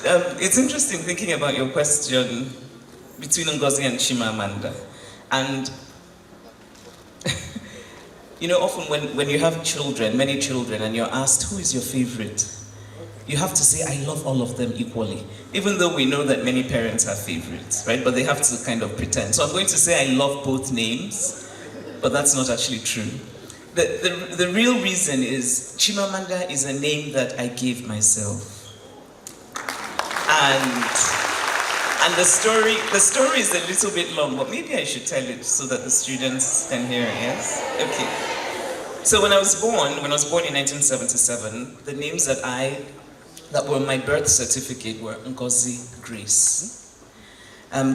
It's interesting thinking about your question between Ngozi and Chimamanda. And, you know, often when you have children, many children, and you're asked, who is your favorite? You have to say, I love all of them equally. Even though we know that many parents have favorites, right? But they have to kind of pretend. So I'm going to say I love both names, but that's not actually true. The real reason is Chimamanda is a name that I gave myself. And the story is a little bit long, but maybe I should tell it so that the students can hear it, yes? Okay. So when I was born in 1977, the names that were my birth certificate were Ngozi Grace.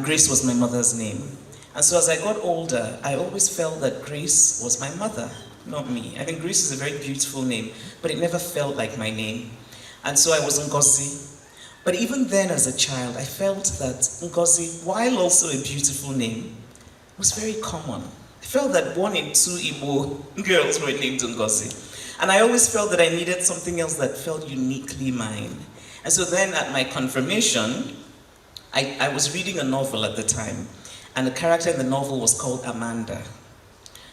Grace was my mother's name. And so as I got older, I always felt that Grace was my mother, not me. I think Grace is a very beautiful name, but it never felt like my name. And so I was Ngozi. But even then as a child, I felt that Ngozi, while also a beautiful name, was very common. I felt that 1 in 2 Igbo girls were named Ngozi. And I always felt that I needed something else that felt uniquely mine. And so then at my confirmation, I was reading a novel at the time, and the character in the novel was called Amanda.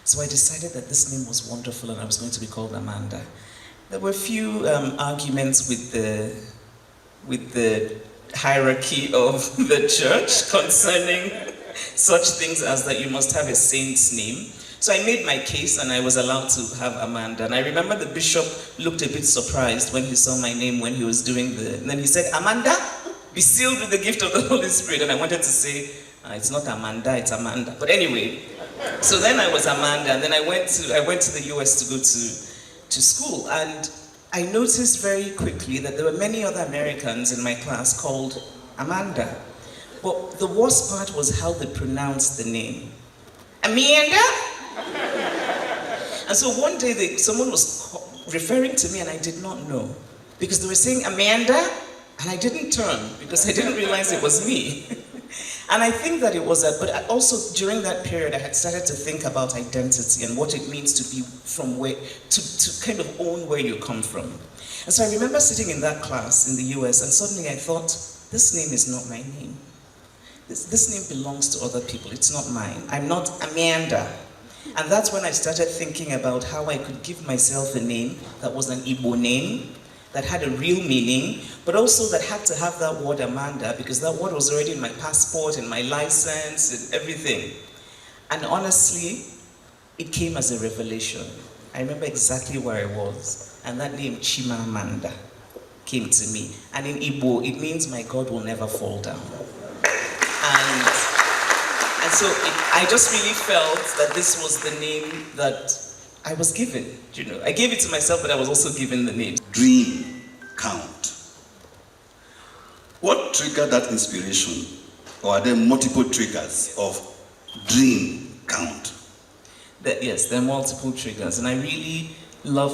So I decided that this name was wonderful and I was going to be called Amanda. There were a few arguments with the hierarchy of the church concerning such things as that you must have a saint's name. So I made my case and I was allowed to have Amanda. And I remember the bishop looked a bit surprised when he saw my name when he was doing and then he said, Amanda, be sealed with the gift of the Holy Spirit. And I wanted to say, it's not Amanda, it's Amanda. But anyway, so then I was Amanda, and then I went to the US to go to school. And I noticed very quickly that there were many other Americans in my class called Amanda. But the worst part was how they pronounced the name. Amanda? And so one day someone was referring to me and I did not know. Because they were saying Amanda, and I didn't turn because I didn't realize it was me. And I think that it was that, but also during that period I had started to think about identity and what it means to be from where, to kind of own where you come from. And so I remember sitting in that class in the US and suddenly I thought, this name is not my name. This name belongs to other people, it's not mine. I'm not Amanda. And that's when I started thinking about how I could give myself a name that was an Igbo name, that had a real meaning, but also that had to have that word Amanda, because that word was already in my passport and my license and everything. And honestly, it came as a revelation. I remember exactly where I was, and that name Chimamanda came to me. And in Igbo, it means my God will never fall down. And so I just really felt that this was the name that I was given, you know. I gave it to myself, but I was also given the name. Dream count. What triggered that inspiration? Or are there multiple triggers of dream count? Yes, there are multiple triggers. And I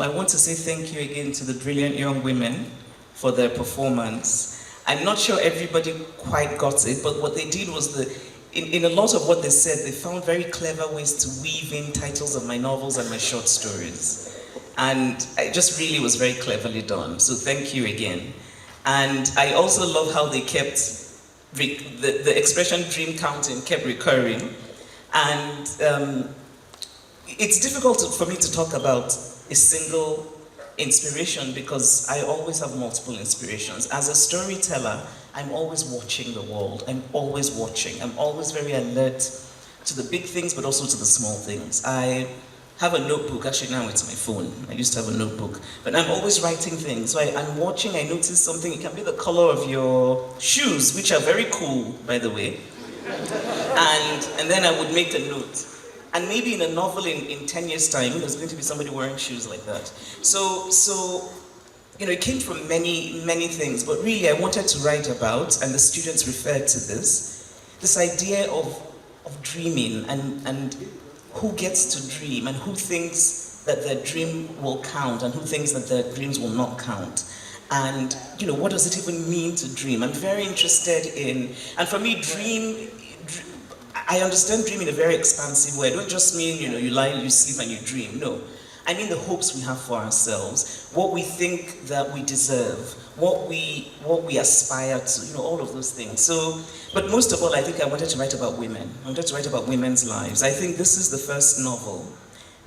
want to say thank you again to the brilliant young women for their performance. I'm not sure everybody quite got it, but what they did was in a lot of what they said, they found very clever ways to weave in titles of my novels and my short stories. And it just really was very cleverly done. So thank you again. And I also love how they kept, the expression dream counting kept recurring. And it's difficult for me to talk about a single inspiration because I always have multiple inspirations. As a storyteller, I'm always watching the world. I'm always watching. I'm always very alert to the big things, but also to the small things. I have a notebook. Actually, now it's my phone. I used to have a notebook. But I'm always writing things. So I'm watching, I notice something. It can be the color of your shoes, which are very cool, by the way. And then I would make a note. And maybe in a novel in 10 years' time, there's going to be somebody wearing shoes like that. So you know, it came from many, many things, but really I wanted to write about, and the students referred to this idea of dreaming and who gets to dream and who thinks that their dream will count and who thinks that their dreams will not count. And, you know, what does it even mean to dream? I'm very interested in, and for me, I understand dream in a very expansive way. I don't just mean, you know, you lie, you sleep and you dream, no. I mean the hopes we have for ourselves, what we think that we deserve, what we aspire to, all of those things. So, but most of all, I think I wanted to write about women. I wanted to write about women's lives. I think this is the first novel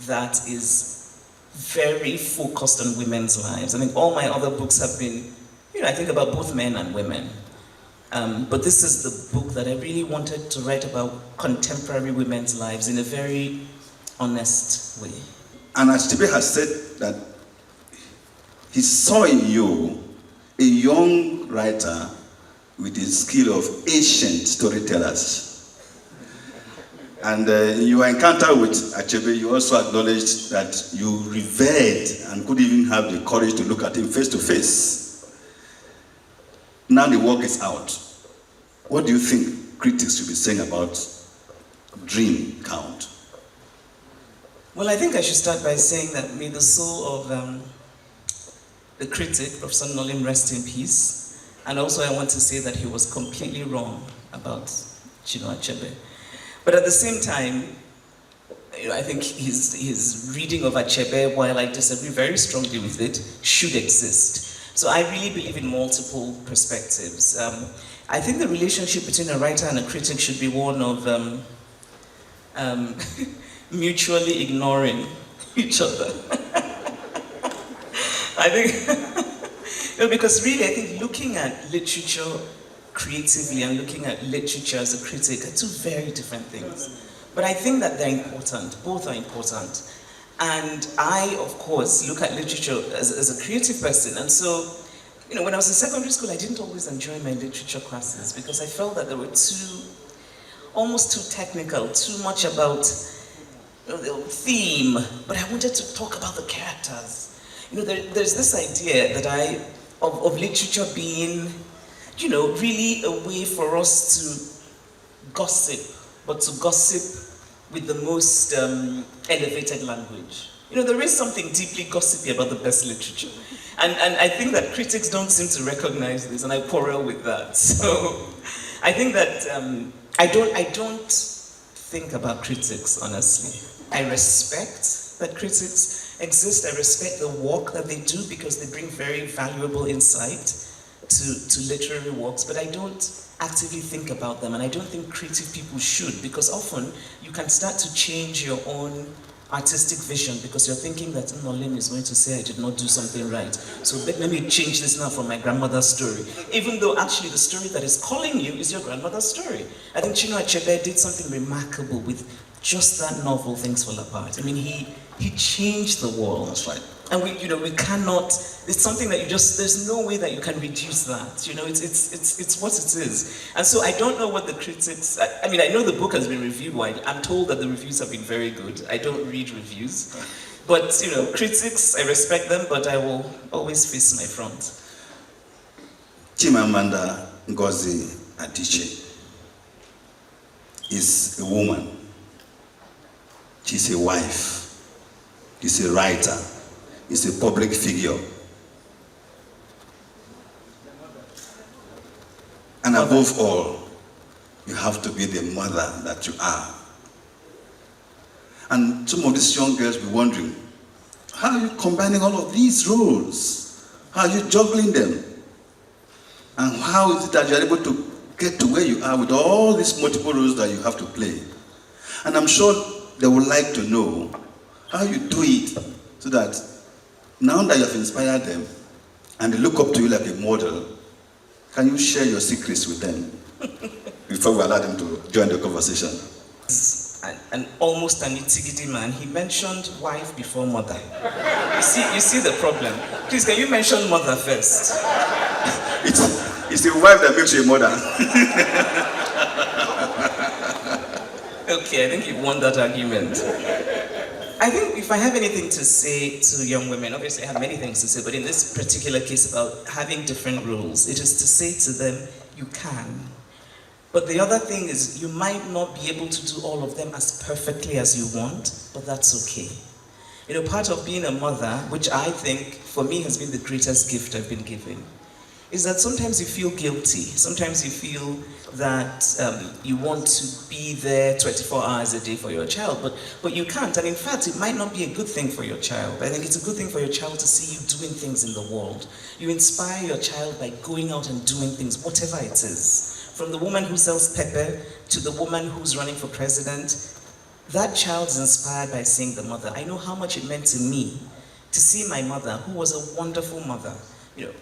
that is very focused on women's lives. I think all my other books have been, I think about both men and women. But this is the book that I really wanted to write about contemporary women's lives in a very honest way. And Achebe has said that he saw in you a young writer with the skill of ancient storytellers. And in your encounter with Achebe, you also acknowledged that you revered and could even have the courage to look at him face to face. Now the work is out. What do you think critics should be saying about Dream Count? Well, I think I should start by saying that may the soul of the critic, Professor Nolim, rest in peace. And also I want to say that he was completely wrong about Chinua Achebe. But at the same time, I think his reading of Achebe, while I disagree very strongly with it, should exist. So I really believe in multiple perspectives. I think the relationship between a writer and a critic should be one of mutually ignoring each other. I think, because really I think looking at literature creatively and looking at literature as a critic are two very different things. But I think that they're important, both are important. And I, of course, look at literature as a creative person. And so, when I was in secondary school, I didn't always enjoy my literature classes because I felt that they were almost too technical, too much about the theme, but I wanted to talk about the characters. There's this idea that of literature being, really a way for us to gossip, but to gossip with the most elevated language. There is something deeply gossipy about the best literature. And I think that critics don't seem to recognize this, and I quarrel with that. So I think that I don't think about critics, honestly. I respect that critics exist. I respect the work that they do because they bring very valuable insight to literary works, but I don't actively think about them, and I don't think creative people should, because often you can start to change your own artistic vision because you're thinking that Nolim is going to say I did not do something right. So let me change this now from my grandmother's story. Even though actually the story that is calling you is your grandmother's story. I think Chinua Achebe did something remarkable with just that novel, Things Fall Apart. I mean, he changed the world. That's right. And we cannot, it's something that there's no way that you can reduce that. It's what it is. And so I don't know what the critics, I mean, I know the book has been reviewed widely. I'm told that the reviews have been very good. I don't read reviews. But, critics, I respect them, but I will always face my front. Chimamanda Ngozi Adichie is a woman. She's a wife. She's a writer. Is a public figure. And above all, you have to be the mother that you are. And some of these young girls will be wondering, how are you combining all of these roles? How are you juggling them? And how is it that you're able to get to where you are with all these multiple roles that you have to play? And I'm sure they would like to know how you do it so that now that you have inspired them and they look up to you like a model, can you share your secrets with them before we allow them to join the conversation? Almost an itigidi man. He mentioned wife before mother. You see the problem. Please, can you mention mother first? It's the wife that makes you a mother. Okay, I think you won that argument. I think if I have anything to say to young women, obviously I have many things to say, but in this particular case about having different roles, it is to say to them, you can. But the other thing is, you might not be able to do all of them as perfectly as you want, but that's okay. Part of being a mother, which I think for me has been the greatest gift I've been given, is that sometimes you feel guilty. Sometimes you feel that you want to be there 24 hours a day for your child, but you can't. And in fact, it might not be a good thing for your child. I think it's a good thing for your child to see you doing things in the world. You inspire your child by going out and doing things, whatever it is. From the woman who sells pepper to the woman who's running for president, that child is inspired by seeing the mother. I know how much it meant to me to see my mother, who was a wonderful mother. You know,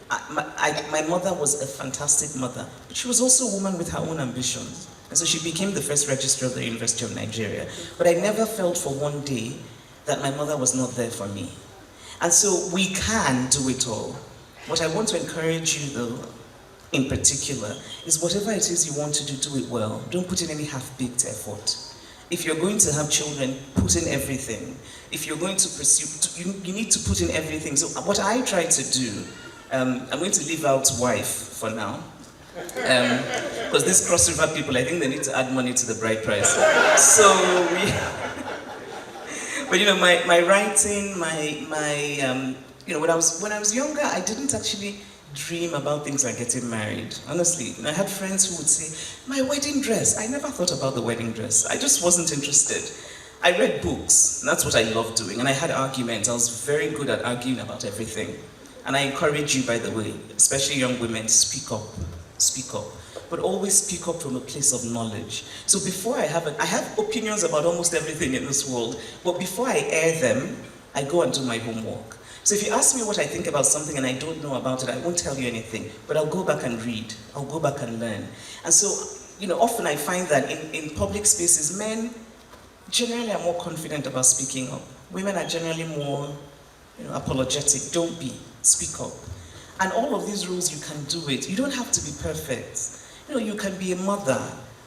my mother was a fantastic mother, but she was also a woman with her own ambitions. And so she became the first registrar of the University of Nigeria. But I never felt for one day that my mother was not there for me. And so we can do it all. What I want to encourage you, though, in particular, is whatever it is you want to do it well. Don't put in any half-baked effort. If you're going to have children, put in everything. If you're going to pursue, you need to put in everything. So what I try to do, I'm going to leave out wife for now. Because these Cross River people, I think they need to add money to the bride price. So but you know, my writing, you know, when I was younger, I didn't actually dream about things like getting married. Honestly, I had friends who would say, my wedding dress. I never thought about the wedding dress. I just wasn't interested. I read books, and that's what I loved doing. And I had arguments. I was very good at arguing about everything. And I encourage you, by the way, especially young women, speak up. Speak up. But always speak up from a place of knowledge. So before I have opinions about almost everything in this world, but before I air them, I go and do my homework. So if you ask me what I think about something and I don't know about it, I won't tell you anything, but I'll go back and read. I'll go back and learn. And so, you know, often I find that in public spaces, men generally are more confident about speaking up. Women are generally more, you know, apologetic. Don't be. Speak up. And all of these rules, you can do it. You don't have to be perfect. You know, you can be a mother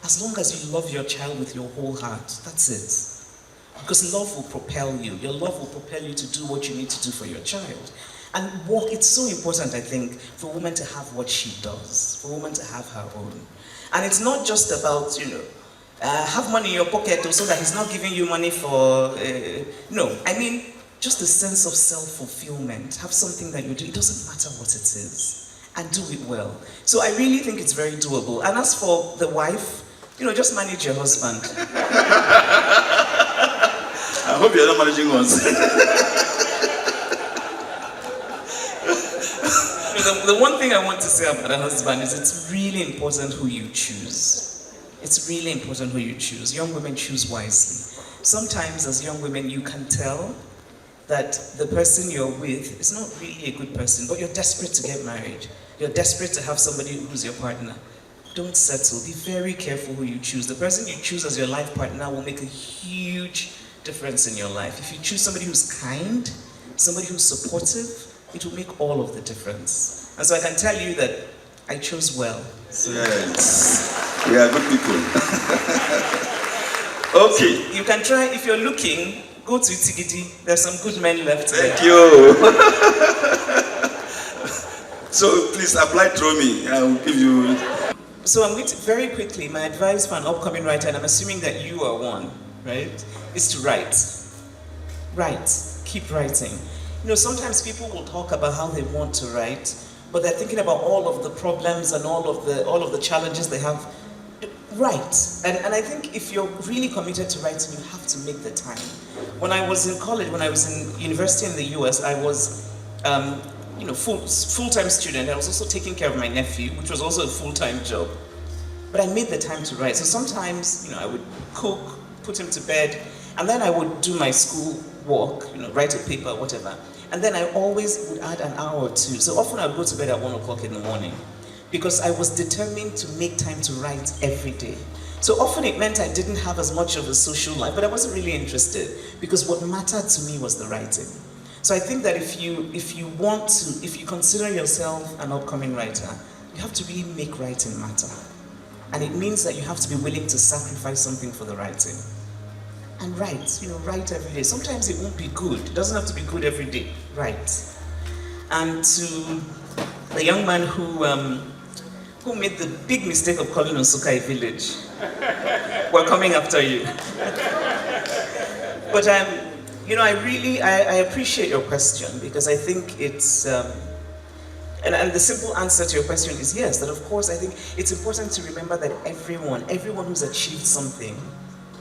as long as you love your child with your whole heart. That's it. Because love will propel you. Your love will propel you to do what you need to do for your child. And it's so important, I think, for a woman to have what she does, for a woman to have her own. And it's not just about, you know, have money in your pocket so that he's not giving you money for, no. I mean, just a sense of self-fulfillment. Have something that you do. It doesn't matter what it is. And do it well. So I really think it's very doable. And as for the wife, you know, just manage your husband. I hope you're not managing us. The one thing I want to say about a husband is it's really important who you choose. It's really important who you choose. Young women choose wisely. Sometimes as young women you can tell that the person you're with is not really a good person, but you're desperate to get married. You're desperate to have somebody who's your partner. Don't settle. Be very careful who you choose. The person you choose as your life partner will make a huge difference in your life. If you choose somebody who's kind, somebody who's supportive, it will make all of the difference. And so I can tell you that I chose well. So yes, we are good people. Okay. You can try, if you're looking, go to Itigidi. There's some good men left there. Thank you. So please apply through me. I will give you. So I'm going to, very quickly, my advice for an upcoming writer, and I'm assuming that you are one, right, is to write. Write. Keep writing. You know, sometimes people will talk about how they want to write, but they're thinking about all of the problems and all of the challenges they have. Write. And I think if you're really committed to writing, you have to make the time. When I was in college, when I was in university in the US, I was you know, full-time student. I was also taking care of my nephew, which was also a full-time job. But I made the time to write. So sometimes, you know, I would cook, put him to bed, and then I would do my school work, you know, write a paper, whatever. And then I always would add an hour or two. So often I would go to bed at 1 o'clock in the morning because I was determined to make time to write every day. So often it meant I didn't have as much of a social life, but I wasn't really interested because what mattered to me was the writing. So I think that if you consider yourself an upcoming writer, you have to really make writing matter. And it means that you have to be willing to sacrifice something for the writing. And write, you know, write every day. Sometimes it won't be good. It doesn't have to be good every day. Write. And to the young man who made the big mistake of calling Nsukka a village, we're coming after you. But you know, I appreciate your question because I think it's And the simple answer to your question is yes, that of course I think it's important to remember that everyone who's achieved something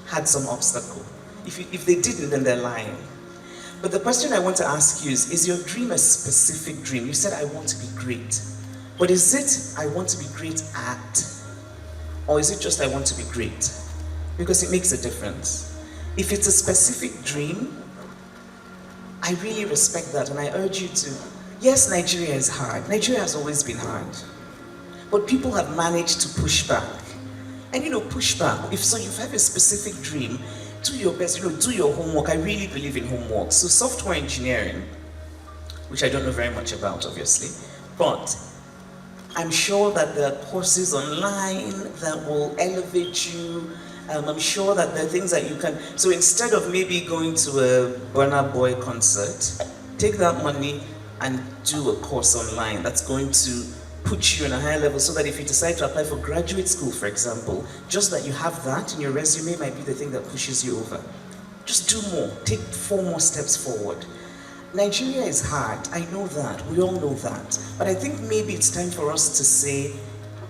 had some obstacle. If they didn't, then they're lying. But the question I want to ask you is your dream a specific dream? You said, I want to be great. But is it, I want to be great at? Or is it just, I want to be great? Because it makes a difference. If it's a specific dream, I really respect that, and I urge you to, yes, Nigeria is hard. Nigeria has always been hard. But people have managed to push back. And push back. If so, you have a specific dream, do your best, do your homework. I really believe in homework. So software engineering, which I don't know very much about, obviously, but I'm sure that there are courses online that will elevate you. I'm sure that there are things that you can, so instead of maybe going to a Burna Boy concert, take that money and do a course online that's going to put you in a higher level, so that if you decide to apply for graduate school, for example, just that you have that in your resume might be the thing that pushes you over. Just do more, take 4 more steps forward. Nigeria is hard, I know that, we all know that, but I think maybe it's time for us to say,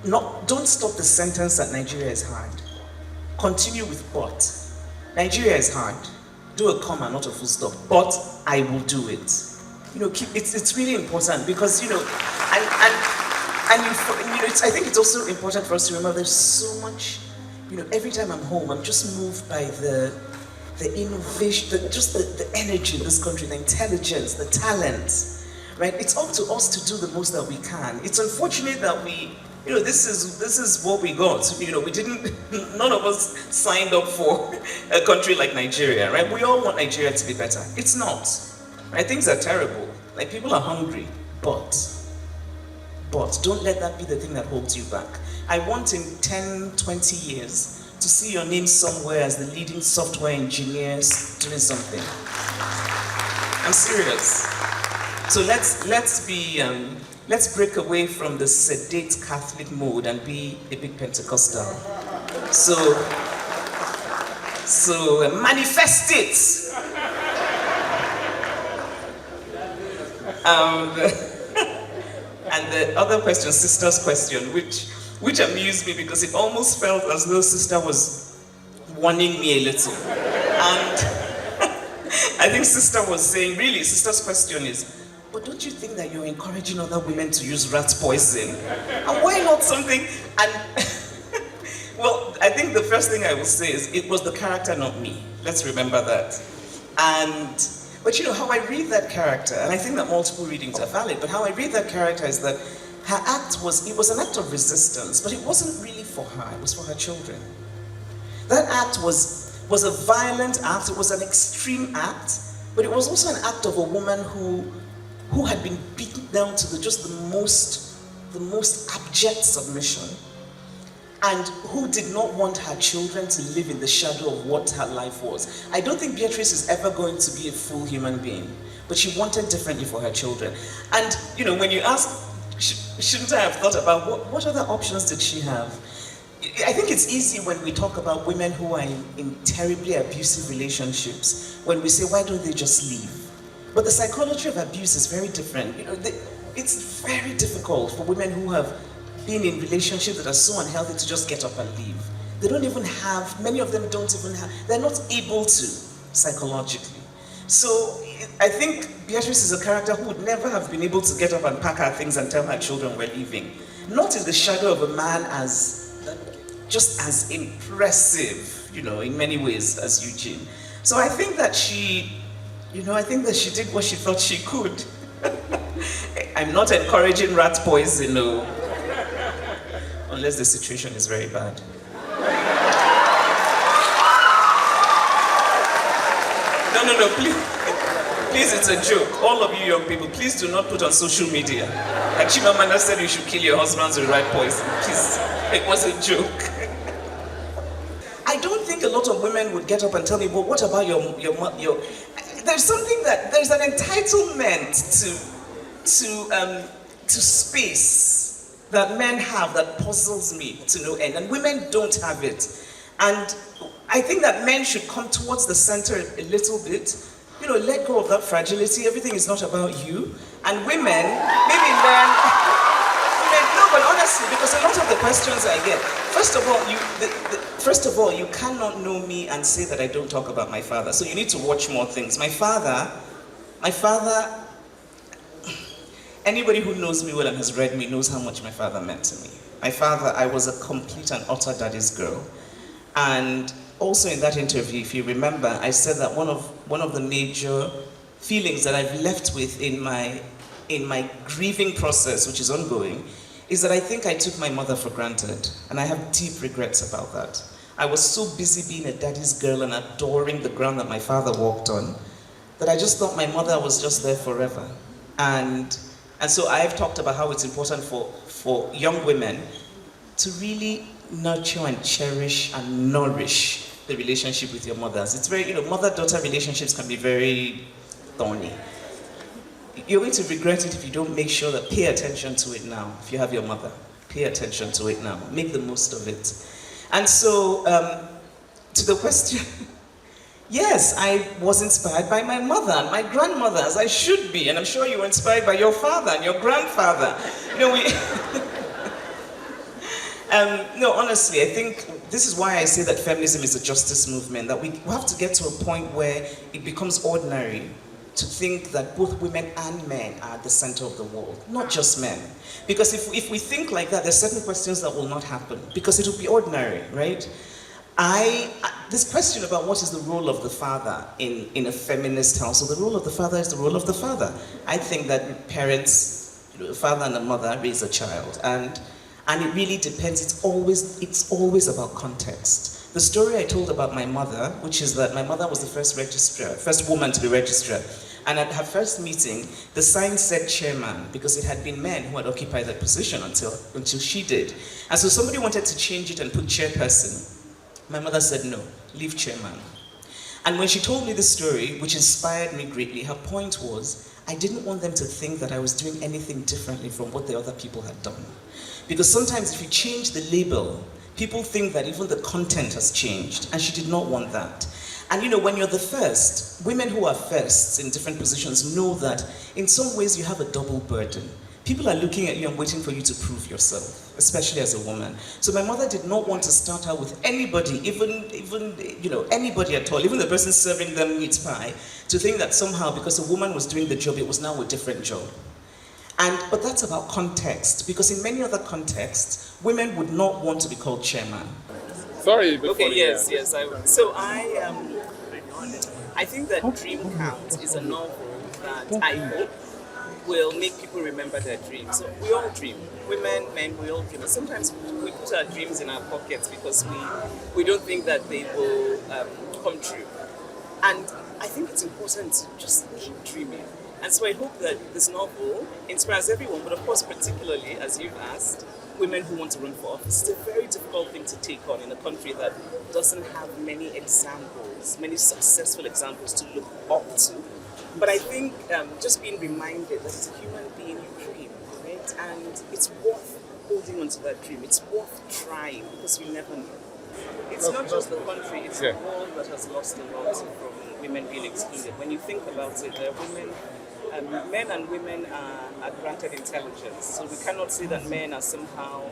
don't stop the sentence that Nigeria is hard. Continue with but. Nigeria is hard. Do a comma, not a full stop. But I will do it. It's really important because I think it's also important for us to remember there's so much. Every time I'm home, I'm just moved by the innovation, the energy in this country, the intelligence, the talent. Right? It's up to us to do the most that we can. It's unfortunate that this is what we got. We didn't, none of us signed up for a country like Nigeria, right? We all want Nigeria to be better. It's not, right? Things are terrible. Like, people are hungry, but don't let that be the thing that holds you back. I want in 10, 20 years to see your name somewhere as the leading software engineers doing something. I'm serious. So let's break away from the sedate Catholic mode and be a big Pentecostal. So manifest it. And the other question, sister's question, which amused me because it almost felt as though sister was warning me a little. And I think sister was saying, really, sister's question is, but don't you think that you're encouraging other women to use rat poison? And why not something? And well, I think the first thing I will say is it was the character, not me. Let's remember that. But how I read that character, and I think that multiple readings are valid, but how I read that character is that her act was an act of resistance, but it wasn't really for her, it was for her children. That act was a violent act, it was an extreme act, but it was also an act of a woman who had been beaten down to the most abject submission, and who did not want her children to live in the shadow of what her life was. I don't think Beatrice is ever going to be a full human being, but she wanted differently for her children. And when you ask, shouldn't I have thought about what other options did she have? I think it's easy when we talk about women who are in terribly abusive relationships, when we say, why don't they just leave? But the psychology of abuse is very different. It's very difficult for women who have been in relationships that are so unhealthy to just get up and leave. They don't even have, many of them don't even have, they're not able to psychologically. So I think Beatrice is a character who would never have been able to get up and pack her things and tell her children we're leaving. Not in the shadow of a man just as impressive, in many ways as Eugene. So I think that she did what she thought she could. I'm not encouraging rat poison, no. Unless the situation is very bad. No, please, it's a joke. All of you young people, please do not put on social media. Like Chimamanda said, you should kill your husbands with rat poison. Please, it was a joke. I don't think a lot of women would get up and tell me, well, what about your there's an entitlement to space that men have that puzzles me to no end, and women don't have it. And I think that men should come towards the center a little bit, let go of that fragility. Everything is not about you. And women, maybe learn honestly, because a lot of the questions I get, first of all, you cannot know me and say that I don't talk about my father. So you need to watch more things. My father, anybody who knows me well and has read me knows how much my father meant to me. My father, I was a complete and utter daddy's girl. And also in that interview, if you remember, I said that one of the major feelings that I've left with in my grieving process, which is ongoing, is that I think I took my mother for granted, and I have deep regrets about that. I was so busy being a daddy's girl and adoring the ground that my father walked on, that I just thought my mother was just there forever. And so I've talked about how it's important for young women to really nurture and cherish and nourish the relationship with your mothers. It's very, mother-daughter relationships can be very thorny. You're going to regret it if you don't make sure that pay attention to it now. If you have your mother, pay attention to it now. Make the most of it. And so, to the question, yes, I was inspired by my mother and my grandmother, as I should be, and I'm sure you were inspired by your father and your grandfather. No, honestly, I think this is why I say that feminism is a justice movement, that we have to get to a point where it becomes ordinary to think that both women and men are at the center of the world, not just men. Because if we think like that, there's certain questions that will not happen, because it will be ordinary, right? This question about what is the role of the father in a feminist household, the role of the father is the role of the father. I think that parents, a father and a mother raise a child, and it really depends. It's always about context. The story I told about my mother, which is that my mother was the first woman to be registrar. And at her first meeting, the sign said chairman, because it had been men who had occupied that position until she did. And so somebody wanted to change it and put chairperson. My mother said, no, leave chairman. And when she told me this story, which inspired me greatly, her point was, I didn't want them to think that I was doing anything differently from what the other people had done. Because sometimes if you change the label, people think that even the content has changed, and she did not want that. And when you're the first, women who are firsts in different positions know that in some ways you have a double burden. People are looking at you and waiting for you to prove yourself, especially as a woman. So my mother did not want to start out with anybody, even anybody at all, even the person serving them meat pie, to think that somehow because a woman was doing the job, it was now a different job. But that's about context, because in many other contexts, women would not want to be called chairman. Sorry. Okay, yes. So I think that Dream Count is a novel that I hope will make people remember their dreams. So we all dream. Women, men, we all dream. And sometimes we put our dreams in our pockets because we don't think that they will come true. And I think it's important to just keep dreaming. And so I hope that this novel inspires everyone, but of course particularly, as you've asked, women who want to run for office. It's a very difficult thing to take on in a country that doesn't have many examples, many successful examples to look up to. But I think just being reminded that as a human being you dream, right? And it's worth holding on to that dream. It's worth trying, because you never know. It's not just the country, it's the world that has lost a lot from women being excluded. When you think about it, there are women, men and women are granted intelligence. So we cannot say that men are somehow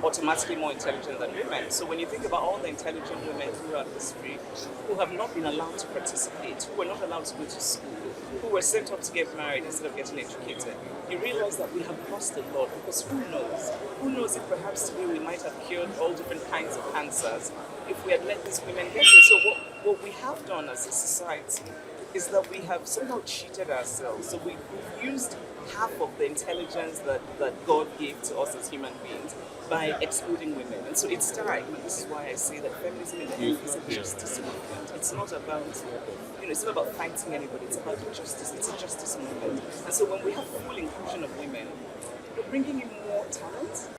automatically more intelligent than women. So when you think about all the intelligent women throughout history who have not been allowed to participate, who were not allowed to go to school, who were sent up to get married instead of getting educated, you realize that we have lost a lot, because who knows? Who knows if perhaps today we might have cured all different kinds of cancers if we had let these women get it. So what we have done as a society is that we have somehow cheated ourselves. So we've used half of the intelligence that God gave to us as human beings by excluding women. And so it's time, and this is why I say that feminism in the end is a justice movement. It's not about, it's not about fighting anybody, it's about justice. It's a justice movement. And so when we have full inclusion of women, we're bringing in more talent,